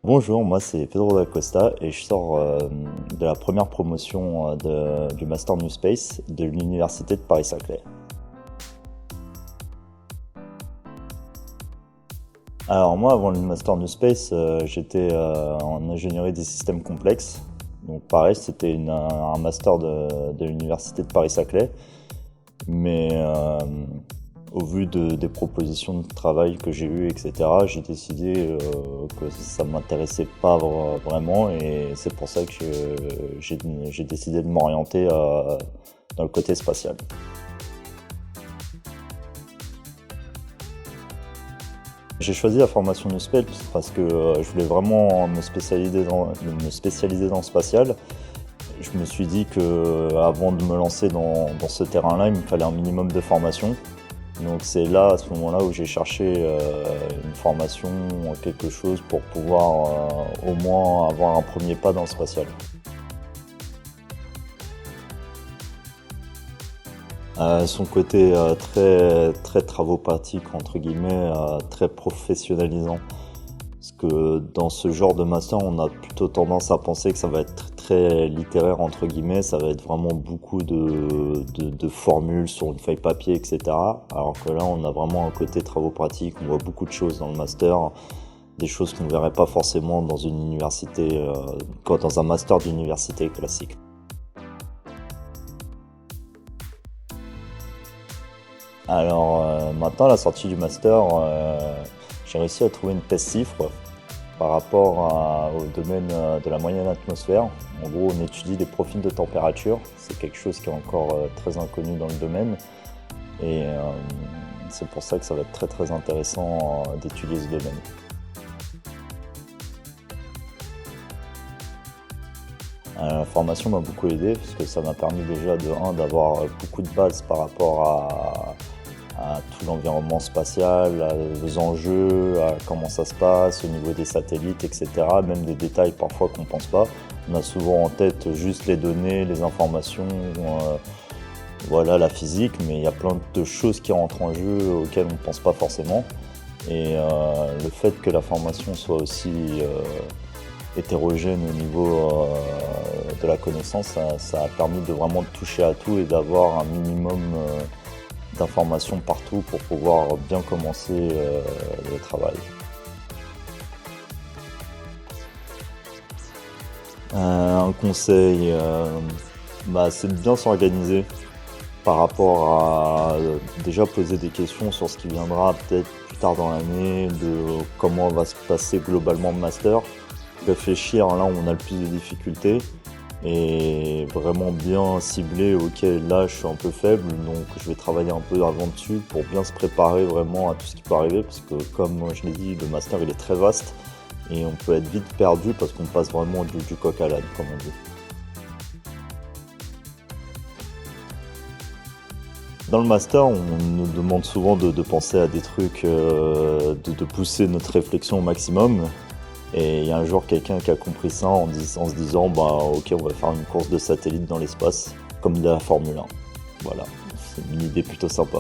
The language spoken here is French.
Bonjour, moi c'est Pedro da Costa et je sors de la première promotion du Master New Space de l'Université de Paris-Saclay. Alors moi avant le Master New Space, j'étais en ingénierie des systèmes complexes. Donc pareil, c'était un master de l'Université de Paris-Saclay. Mais au vu des propositions de travail que j'ai eues, etc., j'ai décidé que ça ne m'intéressait pas vraiment et c'est pour ça que j'ai décidé de m'orienter dans le côté spatial. J'ai choisi la formation New Space parce que je voulais vraiment me spécialiser dans le spatial. Je me suis dit que avant de me lancer dans ce terrain-là, il me fallait un minimum de formation. Donc c'est là, à ce moment-là, où j'ai cherché une formation, quelque chose pour pouvoir au moins avoir un premier pas dans le spatial. Son côté très travaux pratiques, entre guillemets, très professionnalisant. Parce que dans ce genre de master, on a plutôt tendance à penser que ça va être très littéraire, entre guillemets, ça va être vraiment beaucoup de formules sur une feuille papier, etc. Alors que là, on a vraiment un côté travaux pratiques, on voit beaucoup de choses dans le master, des choses qu'on ne verrait pas forcément dans une université, dans un master d'université classique. Alors maintenant, à la sortie du master, j'ai réussi à trouver une PES-CIFRE par rapport au domaine de la moyenne atmosphère. En gros, on étudie des profils de température. C'est quelque chose qui est encore très inconnu dans le domaine. Et c'est pour ça que ça va être très intéressant d'étudier ce domaine. La formation m'a beaucoup aidé parce que ça m'a permis déjà d'avoir beaucoup de bases par rapport à tout l'environnement spatial, aux enjeux, à comment ça se passe au niveau des satellites, etc. Même des détails parfois qu'on ne pense pas. On a souvent en tête juste les données, les informations, voilà, la physique, mais il y a plein de choses qui rentrent en jeu auxquelles on ne pense pas forcément. Et le fait que la formation soit aussi hétérogène au niveau de la connaissance, ça a permis de vraiment toucher à tout et d'avoir un minimum d'informations partout pour pouvoir bien commencer le travail. Un conseil, c'est de bien s'organiser par rapport à déjà poser des questions sur ce qui viendra peut-être plus tard dans l'année, de comment va se passer globalement le master, réfléchir là où on a le plus de difficultés et vraiment bien cibler, ok, là je suis un peu faible, donc je vais travailler un peu avant dessus pour bien se préparer vraiment à tout ce qui peut arriver, parce que comme je l'ai dit, le master il est très vaste et on peut être vite perdu parce qu'on passe vraiment du coq à l'âne, comme on dit. Dans le master, on nous demande souvent de penser à des trucs, de pousser notre réflexion au maximum. Et il y a un jour quelqu'un qui a compris ça en se disant ok, on va faire une course de satellite dans l'espace, comme de la Formule 1. Voilà, c'est une idée plutôt sympa.